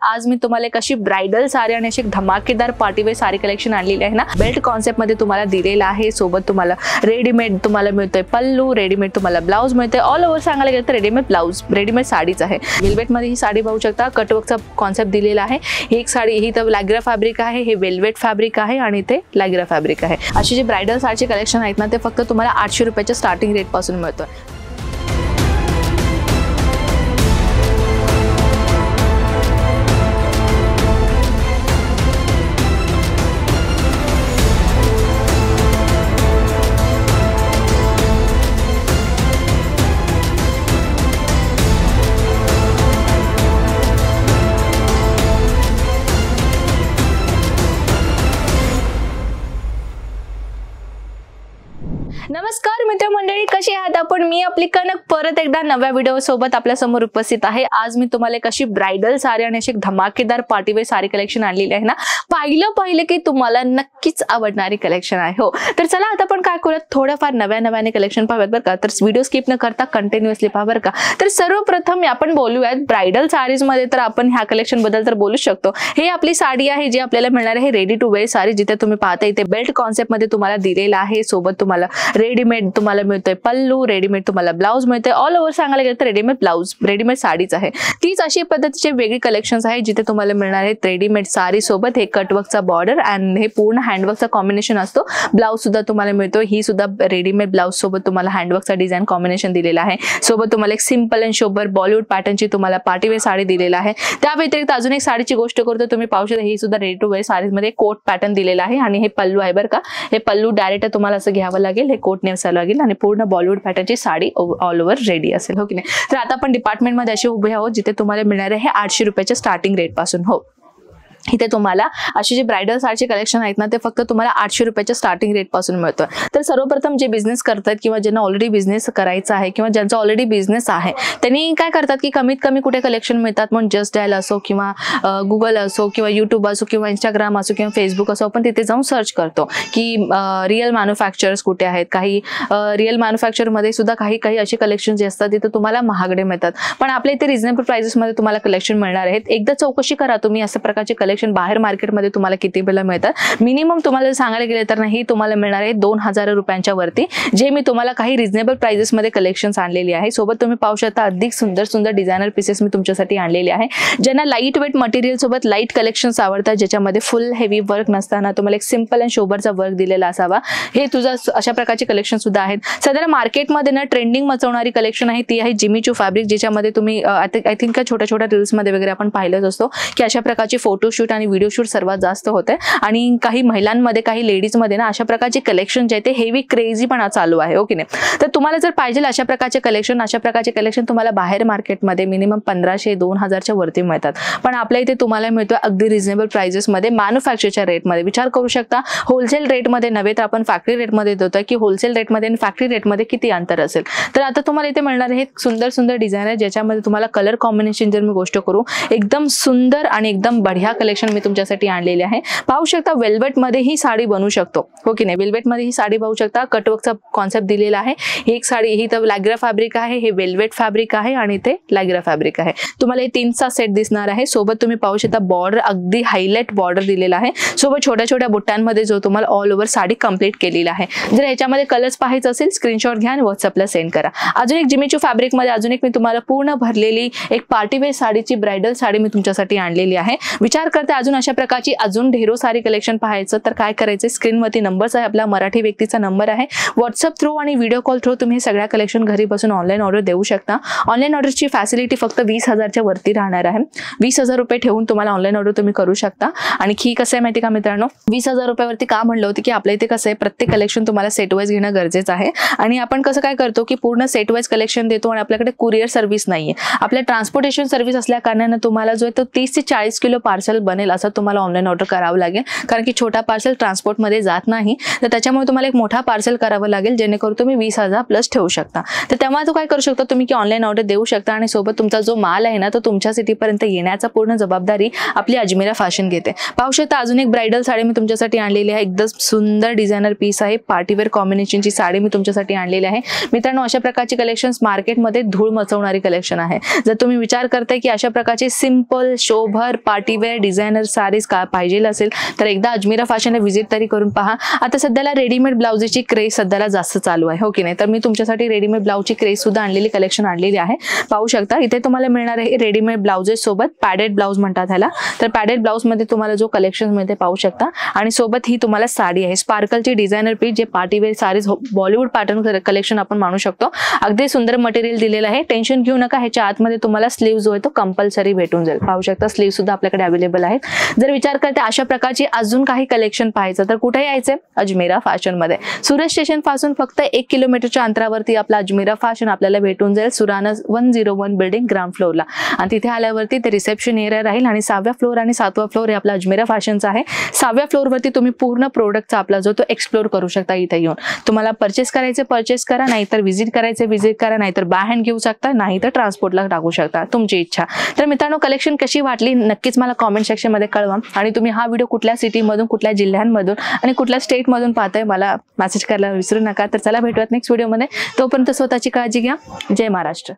आज मी तुम्हाला एक अशी ब्राइडल साडी आणि अशी धमाकेदार पार्टीवेअर साडी कलेक्शन आणलेली आहे ना, बेल्ट कॉन्सेप्ट मध्ये तुम्हाला दिलेला आहे। सोबत तुम्हाला रेडीमेड तुम्हाला मिळतोय पल्लू, रेडीमेड तुम्हाला ब्लाउज मिळतोय। ऑल ओव्हर सांगायला गेलं तर रेडीमेड ब्लाउज, रेडीमेड साडीच आहे। वेल्वेट मध्ये ही साडी पाहू शकता, कटवर्कचा कॉन्सेप्ट दिलेला आहे। ही एक साडी, ही तर लॅग्रा फॅब्रिक आहे, हे वेल्वेट फॅब्रिक आहे आणि ते लॅग्रा फॅब्रिक आहे। अशी जी ब्राइडल साडीचे कलेक्शन आहेत ना, ते फक्त तुम्हाला 800 रुपयाच्या स्टार्टिंग रेट पासून मिळतोय। नमस्कार मित्रमंडळी, कशी आहात आपण? मी आपली कनक परत एकदा नव्या व्हिडिओ सोबत आपल्या समोर उपस्थित आहे। आज मी तुम्हाला एक अशी ब्राइडल साडी आणि अशी धमाकेदार पार्टीवेअर साडी कलेक्शन आणलेली आहे ना, पाहिलं की तुम्हाला नक्कीच आवडणारी कलेक्शन आहे। हो, तर चला आता आपण काय करूयात, थोडंफार नव्याने कलेक्शन पाहूयात बरं का। तर व्हिडिओ स्किप न करता कंटिन्युअसली पहा बरं का। तर सर्वप्रथम आपण बोलूयात ब्राइडल साडीज मध्ये, तर आपण ह्या कलेक्शन बद्दल तर बोलू शकतो। हे आपली साडी आहे जी आपल्याला मिळणार आहे रेडी टू वेअर साडी, जिथे तुम्ही पाहता इथे बेल्ट कॉन्सेप्ट मध्ये तुम्हाला दिलेला आहे। सोबत तुम्हाला रेडीमेड तुम्हाला मिळतोय पल्लू, रेडीमेड तुम्हाला ब्लाउज मिळतोय। ऑल ओव्हर सांगायला गेलं तर रेडीमेड ब्लाउज, रेडीमेड साडीच आहे। तीच अशी पद्धतीचे वेगळी कलेक्शन्स आहे जिथे तुम्हाला मिळणार आहे रेडीमेड साडी सोबत हे कटवर्कचा बॉर्डर आणि हे पूर्ण हँडवर्कचा कॉम्बिनेशन असतो। ब्लाउज सुद्धा तुम्हाला मिळतो, ही सुद्धा रेडीमेड ब्लाउज सोबत तुम्हाला हँडवर्कचा डिझाइन कॉम्बिनेशन दिलेला आहे। सोबत तुम्हाला एक सिंपल अँड शोबर बॉलिवूड पॅटर्नची तुम्हाला पार्टीवेअर साडी दिलेला आहे। त्या व्यतिरिक्त अजून एक साडीची गोष्ट करतो, तुम्ही पाहू शकता ही सुद्धा रेडी टू वेअर साडीज मध्ये कोट पॅटर्न दिलेला आहे आणि हे पल्लू आहे बरं का। हे पल्लू डायरेक्ट तुम्हाला असं घ्यावं लागेल, हे कोट नेसावं लागेल आणि पूर्ण बॉलिवूड पॅटर्नची साडी ऑल ओव्हर रेडी असेल, हो की नाही। तर आता आपण डिपार्टमेंट मध्ये असे उभे आहोत जिथे तुम्हाला मिळणार आहे 800 रुपयाच्या स्टार्टिंग रेट पासून। हो, इथे तुम्हाला अशी जी ब्राइडल साडीचे कलेक्शन आहेत ना, ते फक्त तुम्हाला 800 रुपयाच्या स्टार्टिंग रेट पासून मिळतोय। तर सर्वप्रथम जे बिझनेस करतात किंवा ज्यांना ऑलरेडी बिझनेस करायचा आहे किंवा ज्यांचा ऑलरेडी बिझनेस आहे, त्यांनी काय करतात की कमीत कमी कुठे कलेक्शन मिळतात म्हणून जस्ट डायल असो किंवा गुगल असो किंवा यूट्यूब असो किंवा इंस्टाग्राम असो किंवा फेसबुक असो, आपण तिथे जाऊन सर्च करतो की रिअल मॅन्युफॅक्चरर्स कुठे आहेत। काही रिअल मॅन्युफॅक्चर मध्ये सुद्धा काही अशी कलेक्शन जे असतात तिथे तुम्हाला महागडे मिळतात, पण आपल्या इथे रिझनेबल प्राइसेस मध्ये तुम्हाला कलेक्शन मिळणार आहेत। एकदा चौकशी करा तुम्ही, अशा प्रकारचे कलेक्शन बाहेर मार्केटमध्ये तुम्हाला किती वेळेला मिळतात। मिनिमम तुम्हाला सांगायला गेले तर नाही, तुम्हाला मिळणार आहे 2000 रुपयांच्या वरती, जे मी तुम्हाला काही रिझनेबल प्राइसेस मध्ये कलेक्शन्स आणलेली आहे। सोबत तुम्ही पाहू शकता अधिक सुंदर डिझायनर पीसेस मी तुमच्यासाठी आणलेले आहे। ज्यांना लाईट वेट मटेरियल सोबत लाईट कलेक्शन्स आवडतात, ज्याच्यामध्ये फुल हेवी वर्क नसताना तुम्हाला एक सिंपल अँड शोबरचा वर्क दिलेला असावा, हे तुझं अशा प्रकारचे कलेक्शन सुद्धा आहेत। सध्या मार्केटमध्ये ना ट्रेंडिंग मचवणारी कलेक्शन आहे ती आहे जिमी चू फॅब्रिक, ज्याच्यामध्ये तुम्ही आय थिंक छोट्या रील्स मध्ये वगैरे आपण पाहिलंच असतो की अशा प्रकारचे फोटोशूट आणि व्हिडिओ शूट सर्वात जास्त होते आणि काही महिलांमध्ये काही लेडीज मध्ये ना अशा प्रकारचे कलेक्शन जे आहे ते हेवी क्रेझीपणा चालू आहे, ओके नाही। तर तुम्हाला जर पाहिजे अशा प्रकारचे कलेक्शन तुम्हाला बाहेर मार्केटमध्ये मिनिमम 1500-2000च्या वरती मिळतात, पण आपल्या इथे तुम्हाला मिळतो अगदी रिझनेबल प्राइसेस मध्ये मॅन्युफॅक्चरच्या रेट मध्ये। विचार करू शकता, होलसेल रेट मध्ये नव्हे तर आपण फॅक्टरी रेट मध्ये देतोय की होलसेल रेट मध्ये आणि फॅक्टरी रेट मध्ये किती अंतर असेल। तर आता तुम्हाला इथे मिळणार आहे सुंदर डिझाइन आहे, ज्याच्यामध्ये तुम्हाला कलर कॉम्बिनेशन जर मी गोष्ट करू, एकदम सुंदर आणि एकदम बढिया कलेक्शन मी तुमच्यासाठी आणलेली आहे। पाहू शकता वेल्वेट मध्ये ही साडी बनवू शकतो, हो की नाही। वेल्वेट मध्ये ही साडी पाहू शकता, कटवर्कचा कॉन्सेप्ट दिलेला आहे। ही एक साडी, ही तर लॅग्रा फॅब्रिक आहे, हे वेल्वेट फॅब्रिक आहे आणि ते लॅग्रा फॅब्रिक आहे। तुम्हाला हे 3चा सेट दिसणार आहे। सोबत तुम्ही पाहू शकता बॉर्डर अगदी हायलाइट बॉर्डर दिलेला आहे, सोबत छोट्या बुट्ट्यांमध्ये जो तुम्हाला ऑल ओव्हर साडी कंप्लीट केलेला आहे। जर ह्याच्यामध्ये कलर्स पाहायचे असेल स्क्रीनशॉट घ्या आणि व्हॉट्सअपला सेंड करा। अजून एक जिमी चू फॅब्रिक मध्ये अजून एक मी तुम्हाला पूर्ण भरलेली एक पार्टीवेअर साडीची ब्राइडल साडी मी तुमच्यासाठी आणलेली आहे। विचार करते अजून अशा प्रकारची अजून ढेरो सारी कलेक्शन पाहायचं तर काय करायचं, स्क्रीनवरती नंबर्स आहे, आपला मराठी व्यक्तीचा नंबर आहे। व्हॉट्सअप थ्रू आणि व्हिडिओ कॉल थ्रू तुम्ही सगळ्या कलेक्शन घरी बसून ऑनलाईन ऑर्डर देऊ शकता। ऑनलाईन ऑर्डरची फॅसिलिटी फक्त 20,000च्या वरती राहणार आहे। 20,000 रुपये ठेवून तुम्हाला ऑनलाईन ऑर्डर तुम्ही करू शकता। आणि ही कसं आहे माहिती का मित्रांनो, 20,000 रुपयावरती का म्हणलं होतं की आपल्या इथे कसं आहे प्रत्येक कलेक्शन तुम्हाला सेट वाईज घेणं गरजेचं आहे आणि आपण कसं काय करतो की पूर्ण सेट वाईज कलेक्शन देतो आणि आपल्याकडे कुरिअर सर्व्हिस नाहीये। आपल्या ट्रान्सपोर्टेशन सर्व्हिस असल्या कारणाने तुम्हाला जो आहे तो 30 ते 40 किलो पार्सल बनेल असं तुम्हाला ऑनलाईन ऑर्डर करावं लागेल, कारण की छोटा पार्सल ट्रान्सपोर्टमध्ये जात नाही. तर त्याच्यामुळे तुम्हाला एक मोठा पार्सल करावं लागेल, जेणेकरून तुम्ही 20,000 प्लस ठेवू शकता. तर तेव्हा तो काय करू शकता तुम्ही की ऑनलाईन ऑर्डर देऊ शकता आणि सोबत तुमचा जो माल आहे ना तो तुमच्या सिटीपर्यंत येण्याचा पूर्ण जबाबदारी आपली अजमेरा फॅशन घेते. पाहू शकता अजून एक ब्राइडल साडी मी तुमच्यासाठी आणलेली आहे. एकदम सुंदर डिझायनर पीस आहे. पार्टीवेअर कॉम्बिनेशनची साडी मी तुमच्यासाठी आणलेली आहे. मित्रांनो, अशा प्रकारची कलेक्शन्स मार्केटमध्ये धूळ मचवणारी कलेक्शन आहे. जर तुम्ही विचार करताय की अशा प्रकारचे सिंपल शोभर पार्टीवेअर डिझायनर साडीज का पाहिजे असेल तर एकदा अजमेरा फॅशनला व्हिजिट तरी करून पहा. आता सध्याला रेडीमेड ब्लाउजची क्रेज सध्याला जास्त चालू आहे, हो की नाही. तर मी तुमच्यासाठी रेडीमेड ब्लाउजची क्रेज सुद्धा आणलेली कलेक्शन आणलेली आहे. पाहू शकता इथे तुम्हाला मिळणार आहे रेडीमेड ब्लाउजेस सोबत पॅडेड ब्लाउज म्हणतात ह्याला. तर पॅडेड ब्लाउज मध्ये तुम्हाला जो कलेक्शन मिळते पाहू शकता आणि सोबत ही तुम्हाला साडी आहे स्पार्कलची डिझायनर पीस, जे partywear saris Bollywood pattern collection आपण मानू शकतो. अगदी सुंदर मटेरियल दिलेलं आहे. टेन्शन घेऊ नका, ह्याच्या आतमध्ये तुम्हाला स्लीव जो आहे तो कंपल्सरी भेटून जाईल. पाहू शकता स्लीव सुद्धा आपल्याकडे अवेलेबल आहेत. जर विचार करते अशा प्रकारची अजून काही कलेक्शन पाहायचं तर कुठे यायचंय? अजमेरा फॅशन मध्ये. सुरत स्टेशन पासून फक्त 1 किलोमीटरच्या अंतरावरती आपला अजमेरा फॅशन आपल्याला भेटून जाईल. सुराना 101 बिल्डिंग ग्राउंड फ्लोअरला. आणि तिथे आल्यावरती ते रिसेप्शन एरिया राहील आणि 6व्या फ्लोअर आणि 7वा फ्लोअर हे आपला अजमेरा फॅशनचा आहे. 6व्या फ्लोअरवरती तुम्ही पूर्ण प्रोडक्टचा आपला जो तो एक्सप्लोर करू शकता. इथे येऊन तुम्हाला परचेस करायचे परचेस करा, नाहीतर व्हिजिट करायचे व्हिजिट करा, नाहीतर बाय हँड घेऊ शकता, नाहीतर ट्रान्सपोर्टला टाकू शकता, तुमची इच्छा. तर मित्रांनो, कलेक्शन कशी वाटली नक्कीच मला कॉमेंट सेक्शन मध्ये कळवा. आणि तुम्ही हा व्हिडिओ कुठल्या सिटीमधून कुठल्या जिल्ह्यांमधून आणि कुठल्या स्टेटमधून पाहताय मला मेसेज करायला विसरू नका. तर चला भेटूयात नेक्स्ट व्हिडिओमध्ये. तोपर्यंत स्वतःची काळजी घ्या. जय महाराष्ट्र.